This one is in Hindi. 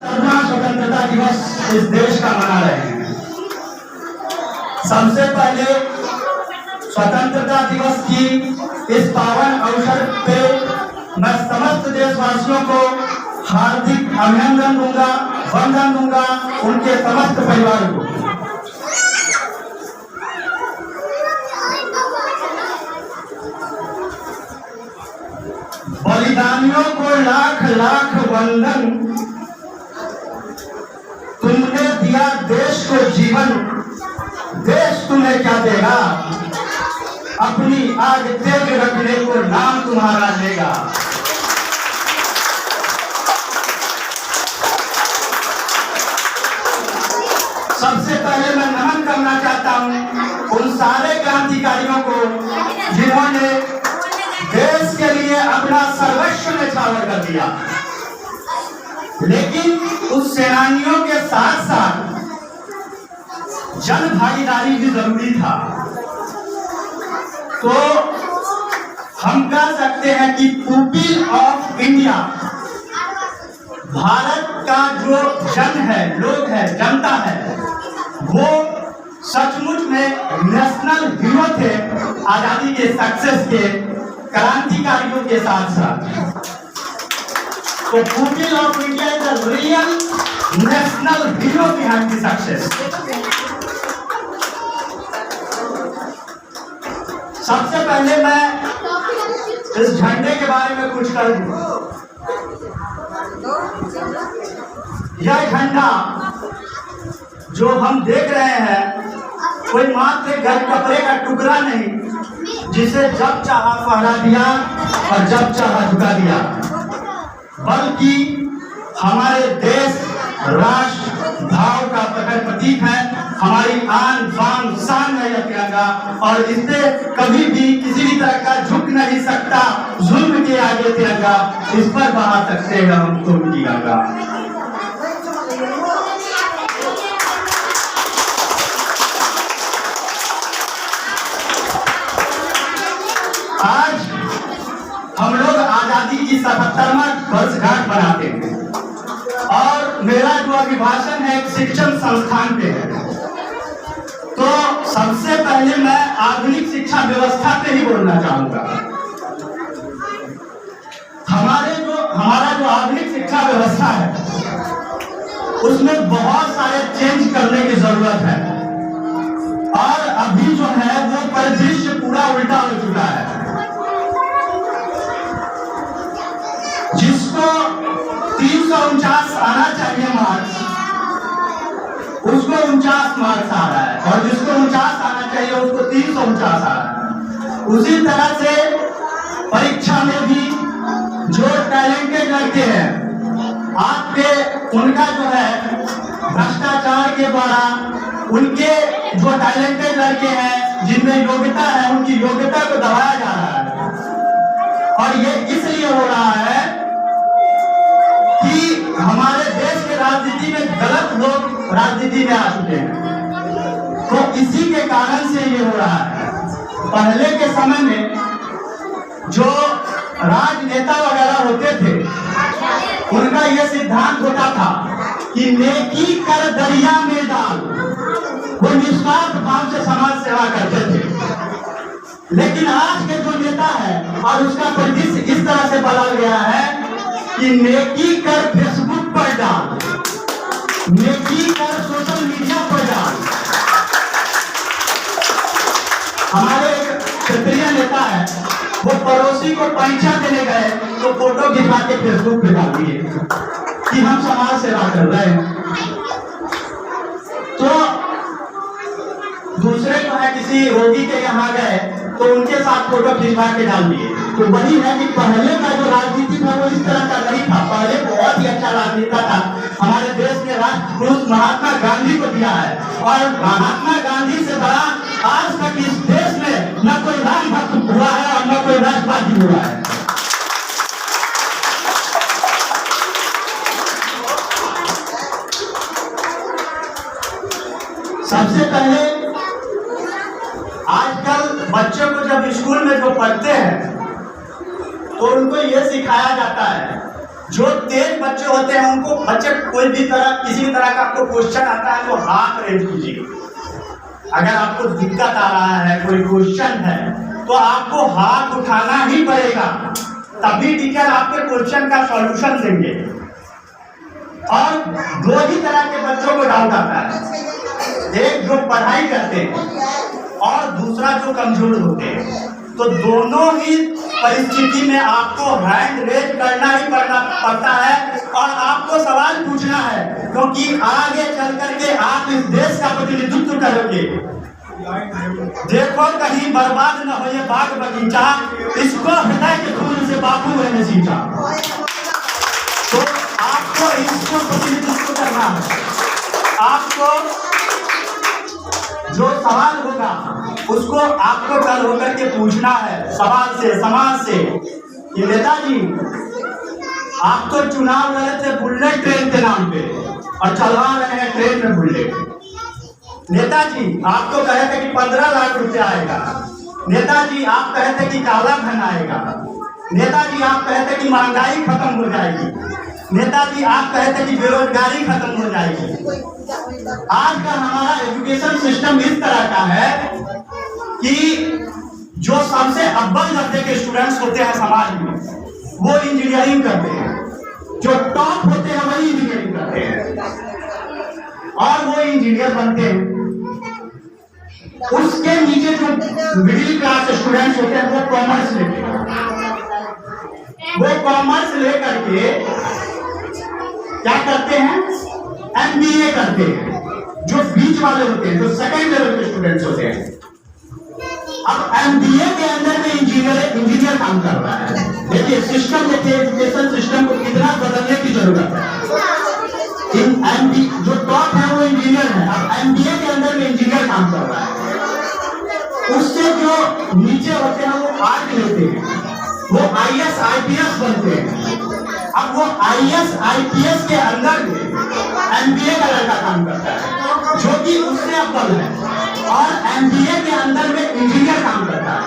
स्वतंत्रता दिवस इस देश का मना रहे हैं। सबसे पहले स्वतंत्रता दिवस की इस पावन अवसर पे मैं समस्त देशवासियों को हार्दिक अभिनंदन दूंगा, वंदन दूंगा, उनके समस्त परिवार को। बलिदानियों को लाख लाख वंदन। तुमने दिया देश को जीवन, देश तुम्हें क्या देगा? अपनी आग तेज रखने को नाम तुम्हारा लेगा। सबसे पहले मैं नमन करना चाहता हूं उन सारे क्रांतिकारियों को जिन्होंने देश के लिए अपना सर्वस्व न्यौछावर कर दिया। लेकिन उस सेनानियों के साथ साथ जन भागीदारी भी जरूरी था। तो हम कह सकते हैं कि पीपल ऑफ इंडिया, भारत का जो जन है, लोग है, जनता है, वो सचमुच में नेशनल हीरो थे आजादी के सक्सेस के, क्रांतिकारियों के साथ साथ। तो people of India is the real national hero behind the success. सबसे पहले मैं इस झंडे के बारे में कुछ कर दूं। यह झंडा जो हम देख रहे हैं कोई मात्र घर कपड़े का टुकड़ा नहीं, जिसे जब चाहा फहरा दिया और जब चाहा झुका दिया, बल्कि हमारे देश राष्ट्र भाव का प्रकट प्रतीक है। हमारी आन बान शान है यह तिरंगा, और इससे कभी भी किसी भी तरह का झुक नहीं सकता। जुल्म के आगे तिरंगा, इस पर बहा सकते हैं हम खून की गंगा। आज हम लोग आजादी की 77वां वर्षगांठ मनाते हैं, और मेरा जो अभिभाषण है एक शिक्षण संस्थान पे है। तो सबसे पहले मैं आधुनिक शिक्षा व्यवस्था पे ही बोलना चाहूंगा। हमारा जो आधुनिक शिक्षा व्यवस्था है, उसमें बहुत सारे चेंज करने की जरूरत है, और अभी जो है वो परिदृश्य पूरा उल्टा हो चुका है। जिसको 349 आना चाहिए मार्क्स, उसको 49 मार्क्स आ रहा है, और जिसको 49 आना चाहिए उसको 349 आ रहा है। उसी तरह से परीक्षा में भी जो टैलेंटेड लड़के हैं, आपके उनका जो है भ्रष्टाचार के द्वारा उनके जो टैलेंटेड लड़के हैं, जिनमें योग्यता है, उनकी योग्यता को दबाया जा रहा है। और ये इसलिए हो रहा है कि हमारे देश के राजनीति में गलत लोग राजनीति में आ चुके हैं। तो इसी के कारण से ये हो रहा है। पहले के समय में जो राजनेता वगैरह होते थे, उनका यह सिद्धांत होता था कि नेकी कर दरिया में डाल। वो निस्वार्थ भाव से समाज सेवा करते थे। लेकिन आज के जो नेता है, और उसका परिदृश्य इस तरह से बदल गया है कि नेकी कर फेसबुक पर डाल, नेकी कर सोशल मीडिया पर डाल। हमारे एक क्षेत्रीय नेता है, वो पड़ोसी को पैसा देने गए तो फोटो खिंचवा के फेसबुक पे डाल दिए कि हम समाज सेवा कर रहे हैं। तो दूसरे जो है किसी रोगी के यहाँ गए तो उनके साथ फोटो खिंचवा के डाल दिए। तो वही है कि पहले का जो राजनीति था वो इस तरह का नहीं था। पहले बहुत ही अच्छा राजनेता था। हमारे देश ने राष्ट्रपुरुष महात्मा गांधी को दिया है, और महात्मा गांधी से बड़ा आज तक इस देश में न कोई राम भक्त हुआ है और न कोई राष्ट्रवादी हुआ है। सबसे पहले आजकल बच्चों को जब स्कूल में जो पढ़ते हैं तो उनको ये सिखाया जाता है जो तेज बच्चे होते हैं उनको बच्चे कोई भी तरह किसी भी तरह का आपको क्वेश्चन आता है तो हाथ रेज कीजिए। अगर आपको दिक्कत आ रहा है, कोई क्वेश्चन है, तो आपको हाथ उठाना ही पड़ेगा, तभी टीचर आपके क्वेश्चन का सॉल्यूशन देंगे। और दो ही तरह के बच्चों को डाउट आता है, एक जो पढ़ाई करते हैं और दूसरा जो कमजोर होते हैं। तो दोनों ही परिस्थिति में आपको हैंड रेज करना ही पड़ता है और आपको सवाल पूछना है, क्योंकि आगे चल करके आप इस देश का प्रतिनिधित्व करोगे। देखो कहीं बर्बाद न हो ये बाग बगीचा, इसको हृदय के खून से बापू मैंने सींचा। तो आपको इसको प्रतिनिधित्व करना है। आपको जो सवाल होगा उसको आपको कल होकर के पूछना है सवाल से, समाज से कि नेताजी आप तो चुनाव लड़े थे बुलेट ट्रेन के नाम पे और चलवा रहे हैं ट्रेन में बुलेट। नेताजी आप तो कहे थे कि 15 लाख रुपया आएगा। नेताजी आप कहे थे कि काला धन आएगा। नेताजी आप कहे थे कि महंगाई खत्म हो जाएगी। नेताजी आप कहे थे कि बेरोजगारी खत्म हो जाएगी। आज का हमारा एजुकेशन सिस्टम इस तरह का है कि जो सबसे अव्वल दर्जे के स्टूडेंट्स होते हैं समाज में, वो इंजीनियरिंग करते हैं। जो टॉप होते हैं वही इंजीनियरिंग करते हैं और वो इंजीनियर बनते हैं। उसके नीचे जो मिडिल क्लास स्टूडेंट्स होते हैं वो कॉमर्स लेते हैं। वो कॉमर्स लेकर के क्या करते हैं, MBA करते हैं। जो बीच वाले होते हैं, जो सेकंड लेवल के स्टूडेंट्स होते हैं, अब MBA के अंदर में इंजीनियर काम कर रहा है। देखिए सिस्टम, देखिए एजुकेशन सिस्टम को कितना बदलने की जरूरत है। जो टॉप है वो इंजीनियर है, अब MBA के अंदर में इंजीनियर काम कर रहा है। उससे जो नीचे होते हैं वो आर्ट लेते हैं, वो IAS IPS बनते हैं। अब वो IAS IPS के अंदर में MBA का लड़का काम करता है जो कि उससे अव्वल है, और MBA के अंदर में इंजीनियर काम करता है।